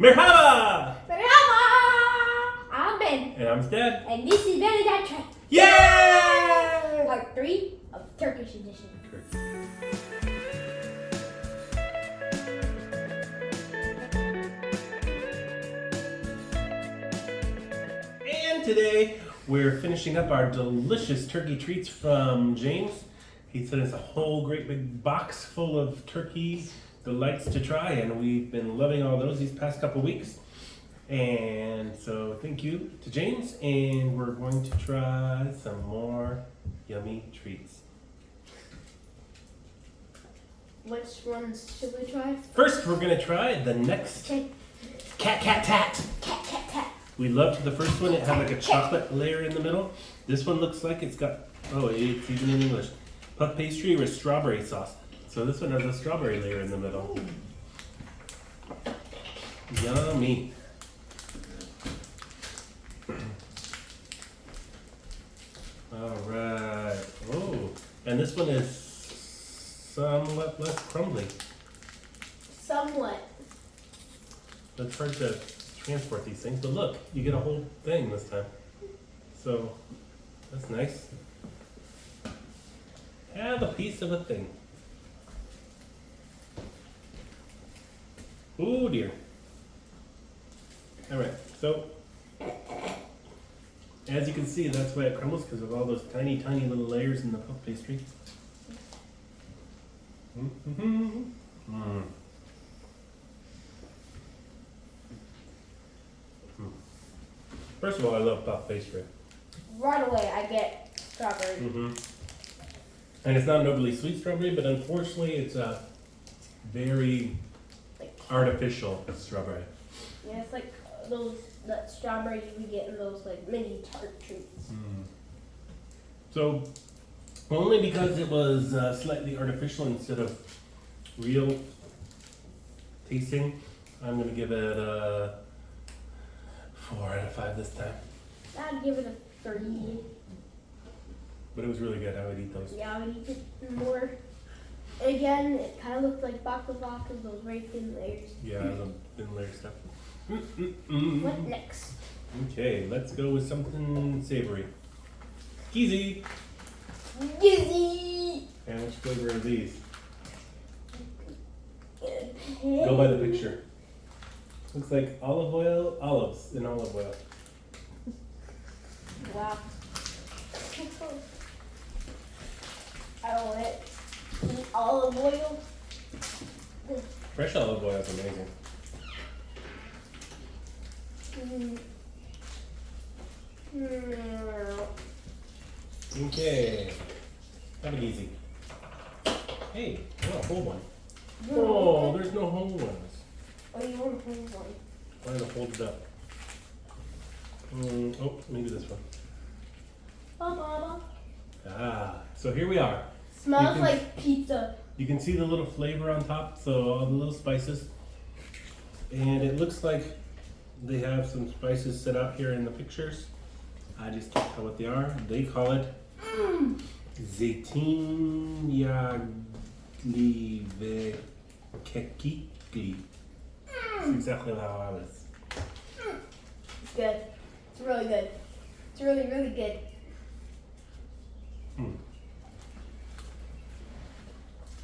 Merhaba! Merhaba! I'm Ben. And I'm Dad. And this is Ben and Dad Try. Yay! Part 3 of Turkish edition. And today we're finishing up our delicious turkey treats from James. He sent us a whole great big box full of turkey delights to try, and we've been loving all those these past couple weeks. And so thank you to James, and we're going to try some more yummy treats. Which ones should we try? First, we're going to try the next Okay. Cat Cat Tat. Cat, cat, cat. We loved the first one. It had like a chocolate layer in the middle. This one looks like it's got, oh, it's even in English, puff pastry with strawberry sauce. So this one has a strawberry layer in the middle. Yummy. All right. Oh, and this one is somewhat less crumbly. Somewhat. It's hard to transport these things, but look, you get a whole thing this time. So that's nice. Have a piece of a thing. Oh dear. All right, so as you can see, that's why it crumbles, because of all those tiny, tiny little layers in the puff pastry. First of all, I love puff pastry. Right away, I get strawberry. And it's not an overly sweet strawberry, but unfortunately, it's a very Like, artificial strawberry. yeah, it's like that strawberry you get in those like mini tart treats. So, only because it was slightly artificial instead of real tasting, I'm going to give it a 4 out of 5 this time. I'd give it a 3. But it was really good. I would eat those. Yeah, I would eat it more. Again, it kind of looked like baklava with those very thin layers. Yeah, the thin layer stuff. What next? Okay, let's go with something savory. Easy. Gizzy! And which flavor are these? Go by the picture. Looks like olives in olive oil. Wow. I don't want it. Eat olive oil. Fresh olive oil is amazing. Okay, have it easy. Hey, oh, a whole one. Oh, there's no whole ones. Oh, you want a whole one? Trying to hold it up. Oh, maybe this one. Mama. Ah, so here we are. Smells can- like pizza. You can see the little flavor on top, so all the little spices. And it looks like they have some spices set out here in the pictures. I just can't tell what they are. They call it zeytinyağı ve kekikli. That's exactly how I was. It's good. It's really good. It's really, really good.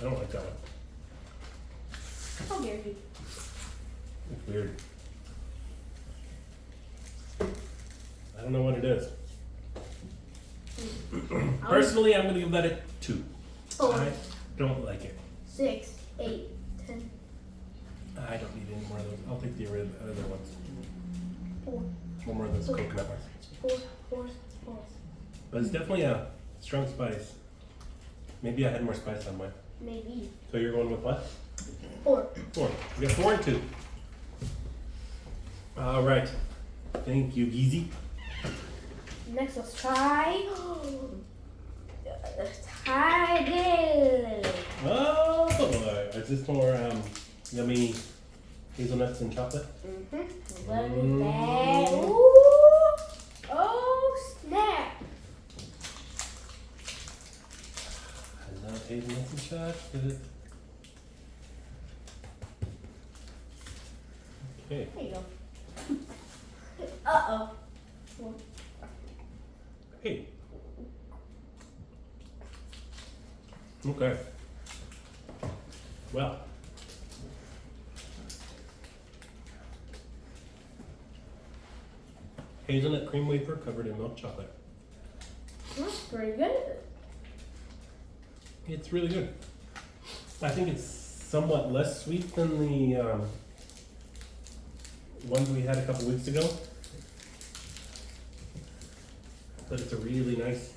I don't like that one. How dare you? It's weird. I don't know what it is. Personally, I'm going to give that a 2. 4, I don't like it. 6, 8, 10, I don't need any more of those. I'll take the other ones. 4, One more of those coconut ones. 4, 4, 4. But it's definitely a strong spice. Maybe I had more spice on mine. Maybe. So you're going with what? 4. 4. We got 4 and 2. All right. Thank you, Geezy. Next, let's try. Try this. Oh boy. Is this more yummy hazelnuts and chocolate? Look at that. Ooh. Oh, snap. I love hazelnuts and chocolate. Okay. There you go. Uh-oh. Hey. Okay. Well. Hazelnut cream wafer covered in milk chocolate. That's pretty good. It's really good. I think it's somewhat less sweet than the ones we had a couple weeks ago. But it's a really nice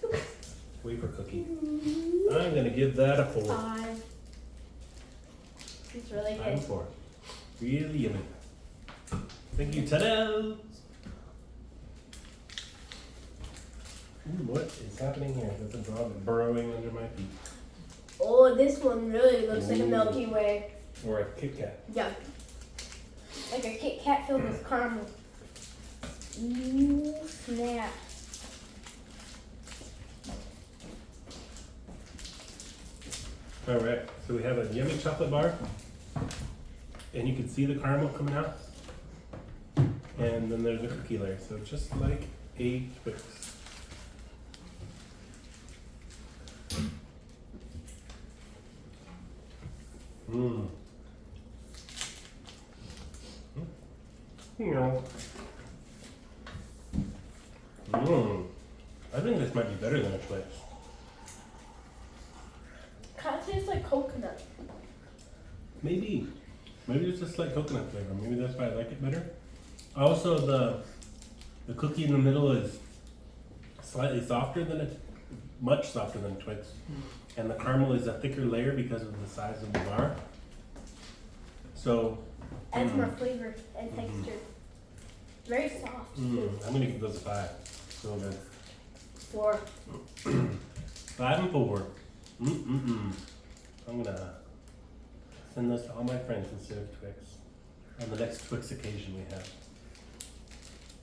wafer cookie. I'm gonna give that a 4. 5. It's really I'm good. 4. Really yummy. Thank you, ta-da! Ooh, what is happening here? There's a dog burrowing under my feet. Oh, this one really looks like a Ooh. Milky Way. Or a Kit Kat. Yeah. Like a Kit Kat filled with caramel. Ooh, snap. Alright, so we have a yummy chocolate bar. And you can see the caramel coming out. And then there's a cookie layer. So just like a Twix. Mmm. Mmm. I think this might be better than a Twix. Kind of tastes like coconut. Maybe. Maybe it's just like coconut flavor. Maybe that's why I like it better. Also, the cookie in the middle is slightly softer than much softer than Twix. And the caramel is a thicker layer because of the size of the bar. So, Adds more flavor and texture. Very soft. Too. I'm gonna give those a 5. So good. 4. 5 and 4. I'm gonna send those to all my friends instead of Twix on the next Twix occasion we have.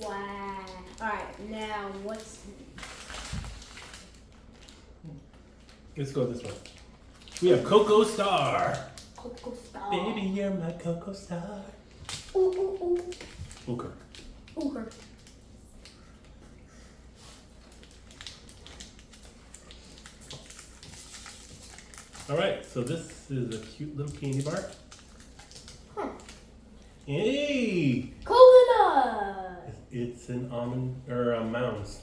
Wow. Alright, now what's. Let's go this way. We have Cocoa Star. Cocoa Star. Baby, you're my Cocoa Star. Ooh, ooh, ooh. Ooker. Ooh. Alright, so this is a cute little candy bar. Huh. Hey! Coconut! It's an almond, or a Mounds.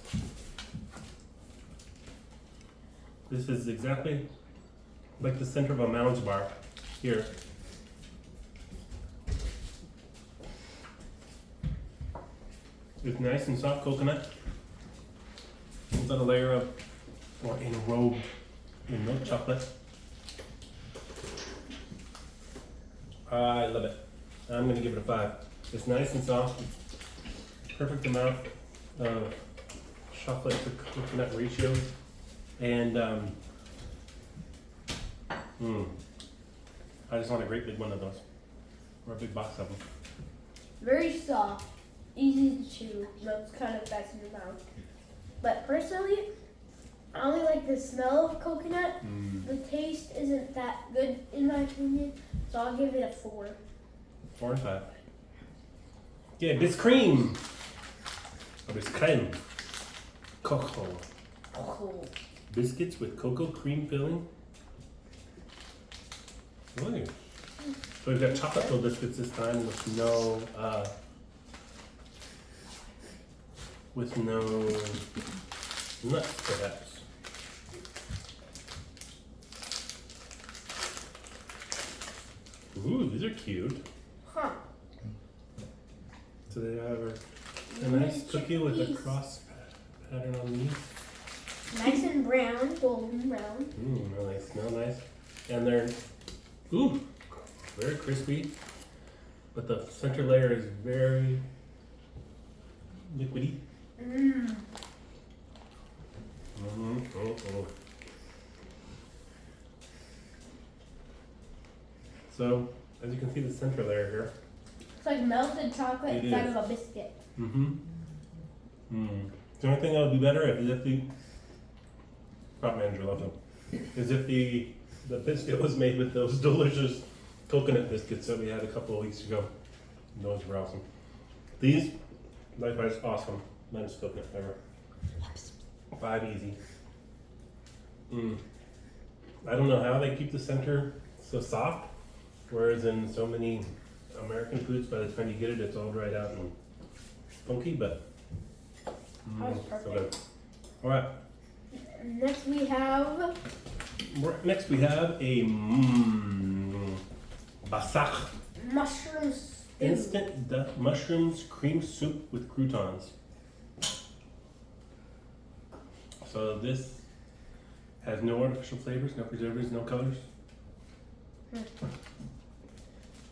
This is exactly like the center of a Mounds bar here. It's nice and soft coconut. It's on a layer of, or enrobed in milk chocolate. I love it. I'm gonna give it a 5. It's nice and soft. Perfect amount of chocolate to coconut ratio. And I just want a great big one of those. Or a big box of them. Very soft. Easy to chew. Melts kind of fast in your mouth. But personally, I only like the smell of coconut. The taste isn't that good in my opinion. So I'll give it a 4. 4 and 5. Yeah, Biscream. Or Biscreme. Cocoa. Cool. Biscuits with cocoa cream filling. Ooh. So we've got chocolate filled biscuits this time with no nuts perhaps. Ooh, these are cute. Huh. So they have a nice cookie with a cross pattern on these. Nice and brown, golden brown. Well, they smell nice. And they're, very crispy. But the center layer is very liquidy. So, as you can see, the center layer here. It's like melted chocolate It inside is. of a biscuit. The only thing that would be better is if the prop manager loves them. Is if the biscuit was made with those delicious coconut biscuits that we had a couple of weeks ago. Those were awesome. These, likewise, awesome. Minus coconut flavor. 5 easy. I don't know how they keep the center so soft, whereas in so many American foods, by the time you get it, it's all dried out and funky, but That was so perfect. good. All right. Next we have a basak mushroom stew. instant mushrooms cream soup with croutons. So this has no artificial flavors, no preservatives, no colors.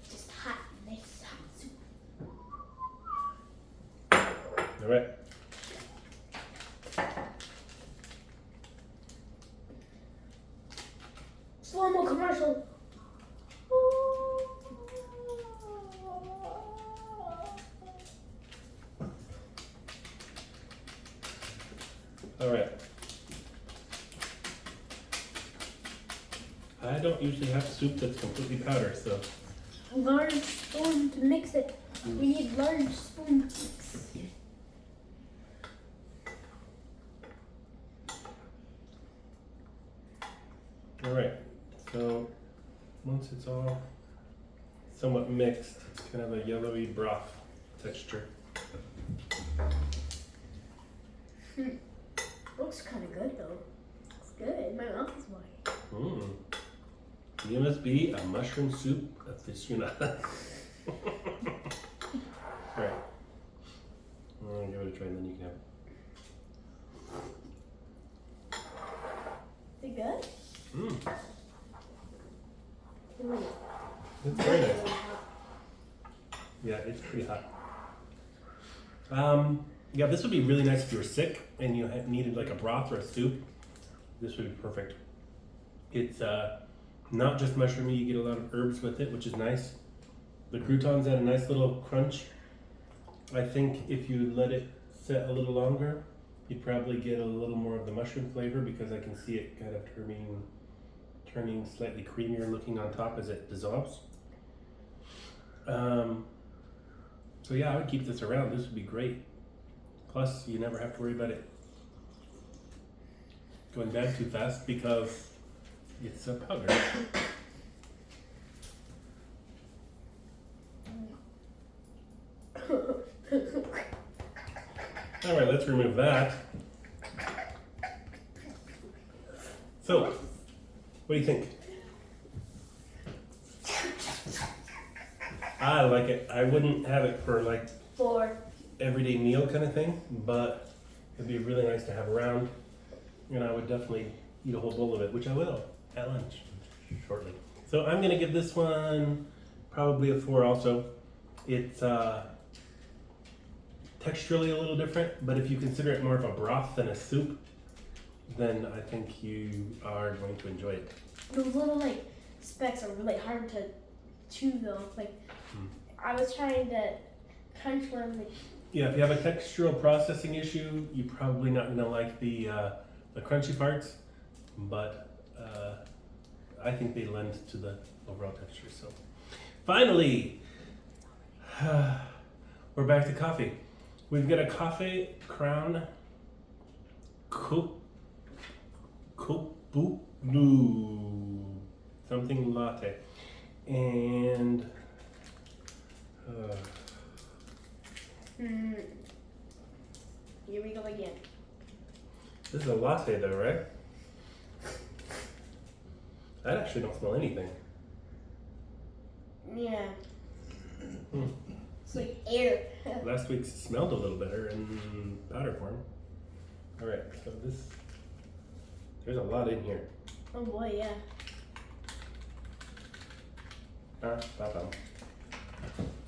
Just hot, nice hot soup. All right. Slow-mo commercial. All right. I don't usually have soup that's completely powder, so Large spoon to mix it. We need large spoon to mix. all right. So once it's all somewhat mixed, it's kind of a yellowy broth texture. Looks kind of good though. It's good. My mouth is watering. You must be a mushroom soup aficionado. All right. I'll give it a try and then you can have it. Is it good? Ooh. It's very nice. Yeah, it's pretty hot. Yeah, this would be really nice if you were sick and you needed like a broth or a soup. This would be perfect. It's not just mushroomy, you get a lot of herbs with it, which is nice. The croutons add a nice little crunch. I think if you let it set a little longer, you'd probably get a little more of the mushroom flavor because I can see it kind of turning slightly creamier looking on top as it dissolves. So yeah, I would keep this around. This would be great. Plus, you never have to worry about it going bad too fast because it's a powder. All right, let's remove that. So, what do you think? I like it. I wouldn't have it for like For everyday meal kind of thing, but it'd be really nice to have around. And I would definitely eat a whole bowl of it, which I will at lunch shortly. So I'm gonna give this one probably a 4 also. It's texturally a little different, but if you consider it more of a broth than a soup, then I think you are going to enjoy it. those little like specks are really hard to chew though. Like I was trying to crunch one. Like, Yeah, if you have a textural processing issue, you're probably not gonna like the crunchy parts, but I think they lend to the overall texture. So, finally, we're back to coffee. We've got a coffee crown Kopu something latte, and here we go again. this is a latte though, right? I actually don't smell anything. Yeah. It's like air. Last week's smelled a little better in powder form. All right, so there's a lot in here. Oh boy, yeah. Ba-bum.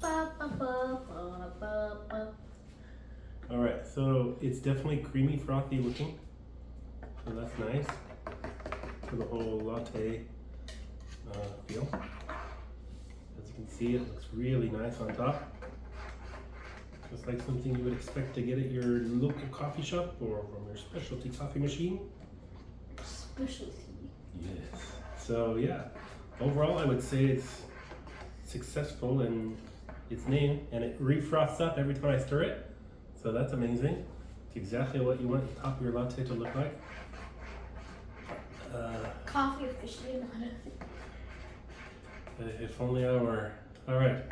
Ba, ba, ba, ba, ba, ba. All right, so it's definitely creamy, frothy looking. So that's nice for the whole latte feel. As you can see, it looks really nice on top. Just like something you would expect to get at your local coffee shop or from your specialty coffee machine. Specialty. Yes. So yeah, overall I would say it's successful and its name, and it refrosts up every time I stir it. So that's amazing. It's exactly what you want the top of your latte to look like. Coffee aficionado. If only I were. All right.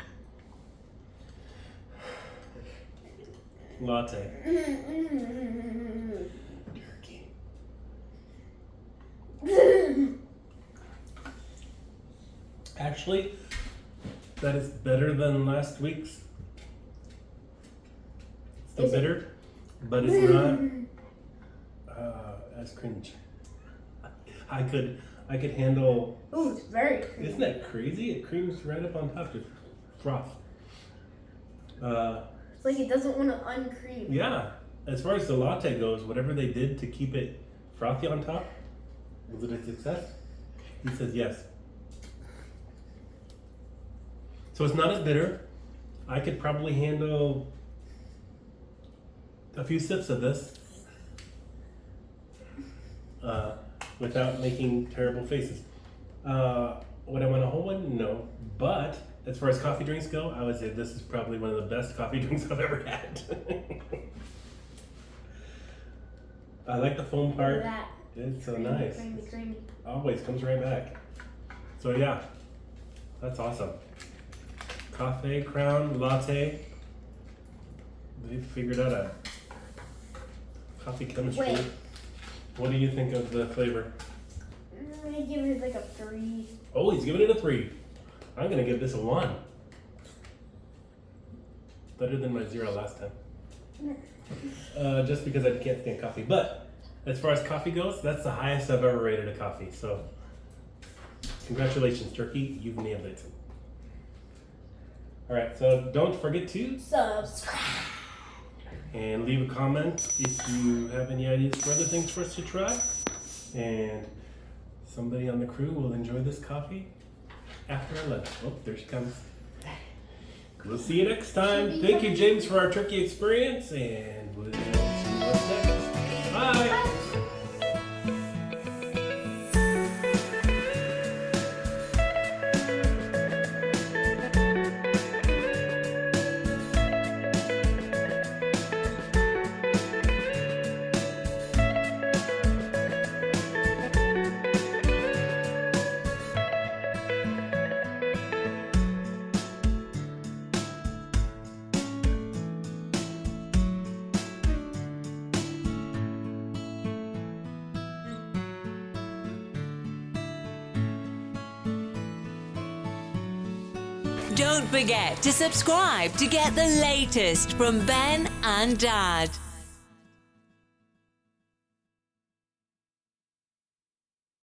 Latte. Turkey. Actually, that is better than last week's. It's still bitter, but it's not as cringe. I could handle. Ooh, it's very creamy. Isn't that crazy? It creams right up on top, just froth. It's like it doesn't want to uncream. Yeah. As far as the latte goes, whatever they did to keep it frothy on top, was it a success? He says yes. So it's not as bitter. I could probably handle a few sips of this without making terrible faces. Would I want a whole one? No. But as far as coffee drinks go, I would say this is probably one of the best coffee drinks I've ever had. I like the foam part. That. It's so nice. Creamy. Always comes right back. So yeah, that's awesome. Cafe Crown Latte. They figured out a coffee chemistry. Wait. What do you think of the flavor? I'm gonna give it like a 3. Oh, he's giving it a 3. I'm gonna give this a 1. Better than my 0 last time. Just because I can't stand coffee. But as far as coffee goes, that's the highest I've ever rated a coffee. So congratulations, Turkey. You've nailed it. All right, so don't forget to Subscribe. and leave a comment if you have any ideas for other things for us to try. And somebody on the crew will enjoy this coffee after our lunch. Oh, there she comes. We'll see you next time. Thank you, James, for our turkey experience, and we'll see you what's next. Bye. Don't forget to subscribe to get the latest from Ben and Dad.